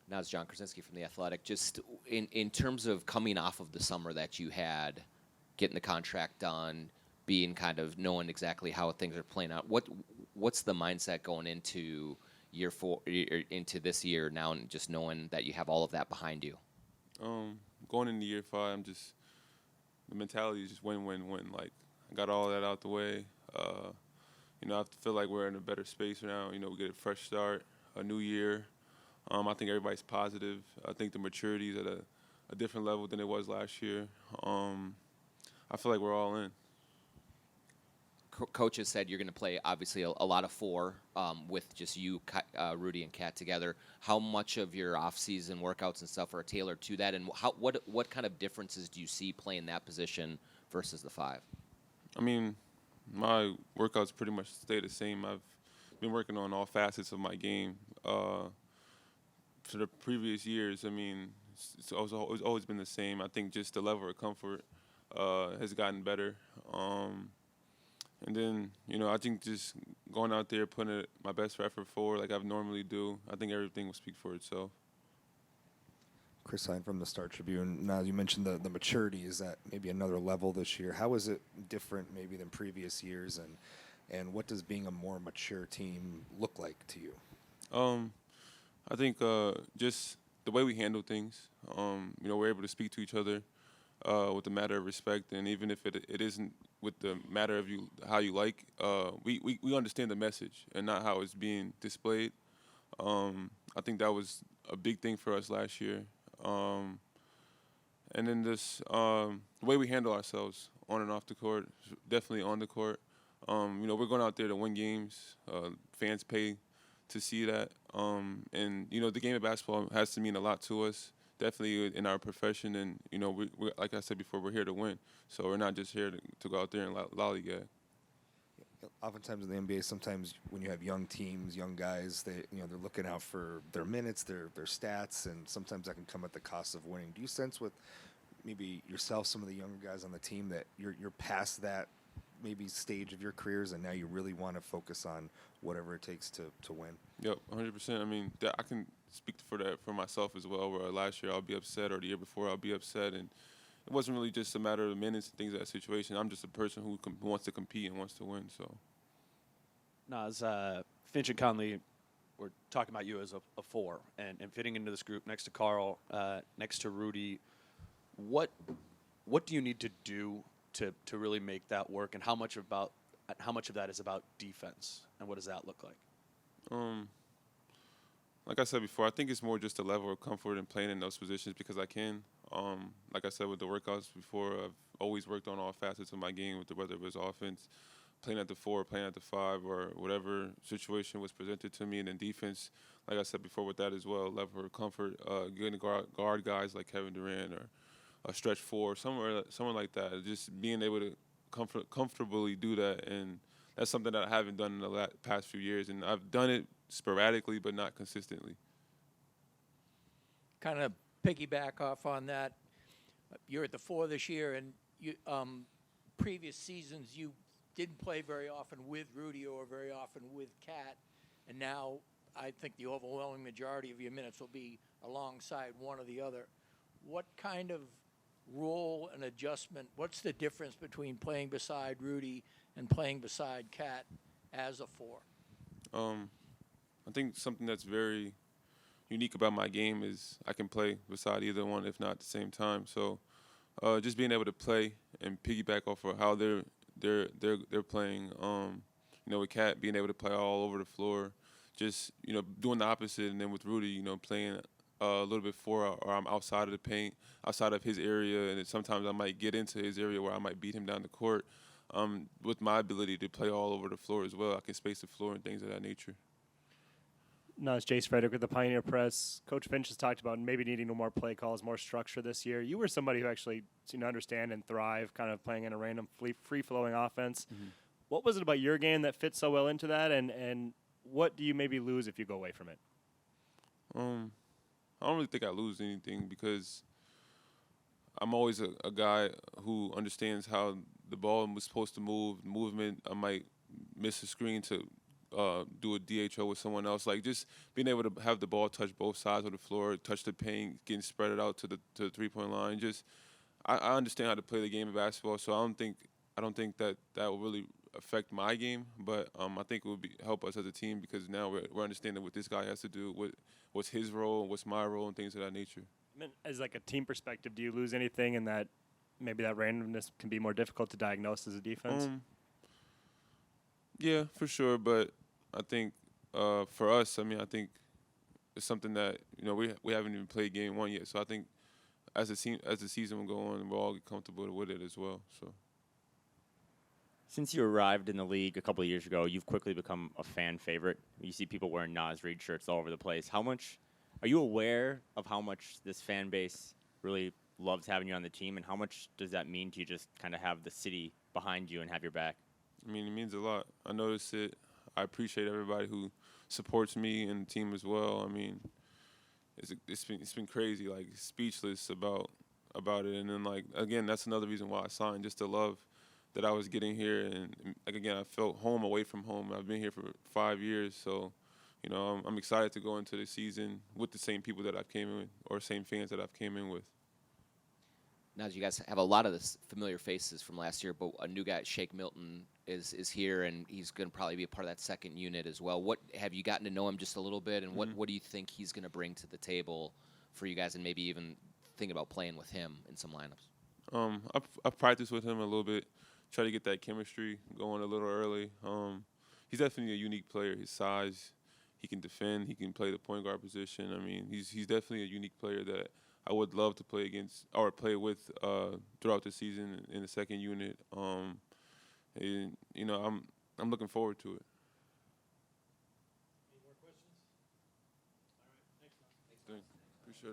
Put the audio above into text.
Now it's John Krasinski from The Athletic. Just in terms of coming off of the summer that you had, getting the contract done, being kind of knowing exactly how things are playing out, what's the mindset going into year four, into this year now, and just knowing that you have all of that behind you? Going into year 5, the mentality is just win, win, win. Like, I got all that out the way. I feel like we're in a better space now. We get a fresh start, a new year. I think everybody's positive. I think the maturity is at a different level than it was last year. I feel like we're all in. Coach has said you're going to play obviously a lot of four with just you, Rudy and Cat together. How much of your off-season workouts and stuff are tailored to that, and what kind of differences do you see playing that position versus the 5? I mean, my workouts pretty much stay the same. I've been working on all facets of my game. For the previous years, it's always been the same. I think just the level of comfort has gotten better. And then, I think just going out there, putting my best effort forward like I normally do, I think everything will speak for itself. Chris Hine from the Star Tribune. Now, you mentioned the maturity. Is that maybe another level this year? How is it different maybe than previous years? And what does being a more mature team look like to you? I think just the way we handle things, we're able to speak to each other with a matter of respect. And even if it isn't with the matter of how you like, we understand the message and not how it's being displayed. I think that was a big thing for us last year. And then the way we handle ourselves on and off the court, definitely on the court. We're going out there to win games. Fans pay to see that. And the game of basketball has to mean a lot to us, definitely in our profession. And, we like I said before, we're here to win. So we're not just here to go out there and lollygag. Oftentimes in the NBA, sometimes when you have young teams, young guys, they're looking out for their minutes, their stats, and sometimes that can come at the cost of winning. Do you sense with maybe yourself, some of the younger guys on the team, that you're past that maybe stage of your careers, and now you really want to focus on whatever it takes to win? Yep, 100%. I can speak for that for myself as well, where last year I'll be upset, or the year before I'll be upset, and it wasn't really just a matter of minutes and things of that situation. I'm just a person who wants to compete and wants to win. So, now, as Finch and Conley were talking about you as a 4 and fitting into this group next to Carl, next to Rudy, what do you need to do to really make that work, and how much of that is about defense, and what does that look like? Like I said before, I think it's more just a level of comfort in playing in those positions because I can. Like I said with the workouts before, I've always worked on all facets of my game, whether it was offense, playing at the 4, playing at the 5, or whatever situation was presented to me. And then defense, like I said before with that as well, level of comfort, getting to guard guys like Kevin Durant or a stretch 4, somewhere like that. Just being able to comfortably do that, and that's something that I haven't done in the past few years. And I've done it sporadically, but not consistently. Kind of piggyback off on that. You're at the 4 this year, and previous seasons you didn't play very often with Rudy or very often with Cat, and now I think the overwhelming majority of your minutes will be alongside one or the other. What kind of role and adjustment, what's the difference between playing beside Rudy and playing beside Cat as a 4? I think something that's very unique about my game is I can play beside either one, if not at the same time. So just being able to play and piggyback off of how they're playing. With Cat being able to play all over the floor, just doing the opposite, and then with Rudy, playing a little bit or I'm outside of the paint, outside of his area, and then sometimes I might get into his area where I might beat him down the court. With my ability to play all over the floor as well, I can space the floor and things of that nature. No, it's Jace Frederick with the Pioneer Press. Coach Finch has talked about maybe needing more play calls, more structure this year. You were somebody who actually seemed to understand and thrive kind of playing in a random free-flowing offense. Mm-hmm. What was it about your game that fits so well into that, and what do you maybe lose if you go away from it? I don't really think I lose anything because I'm always a guy who understands how the ball was supposed to move, movement. I might miss a screen to do a DHO with someone else. Like just being able to have the ball touch both sides of the floor, touch the paint, getting spread it out to the 3-point line. Just I understand how to play the game of basketball, so I don't think that will really affect my game. But I think it would help us as a team because now we're understanding what this guy has to do, what's his role, what's my role, and things of that nature. I mean, as like a team perspective, do you lose anything in that maybe that randomness can be more difficult to diagnose as a defense? Yeah, for sure. But I think for us, I mean, I think it's something that we haven't even played game one yet. So I think as the season will go on, we'll all get comfortable with it as well. So. Since you arrived in the league a couple of years ago, you've quickly become a fan favorite. You see people wearing Reid shirts all over the place. How much are you aware of how much this fan base really loves having you on the team, and how much does that mean to you just kind of have the city behind you and have your back? I mean, it means a lot. I notice it. I appreciate everybody who supports me and the team as well. I mean, it's been crazy, like speechless about it. And then like again, that's another reason why I signed, just the love that I was getting here. And like again, I felt home away from home. I've been here for 5 years, so I'm excited to go into the season with the same people that I've came in with, or same fans that I've came in with. Now, you guys have a lot of this familiar faces from last year, but a new guy, Shake Milton, is here, and he's going to probably be a part of that second unit as well. What have you gotten to know him just a little bit, and what do you think he's going to bring to the table for you guys, and maybe even think about playing with him in some lineups? I've practiced with him a little bit, try to get that chemistry going a little early. He's definitely a unique player. His size, he can defend, he can play the point guard position. I mean, he's definitely a unique player that I would love to play against or play with throughout the season in the second unit. And I'm looking forward to it.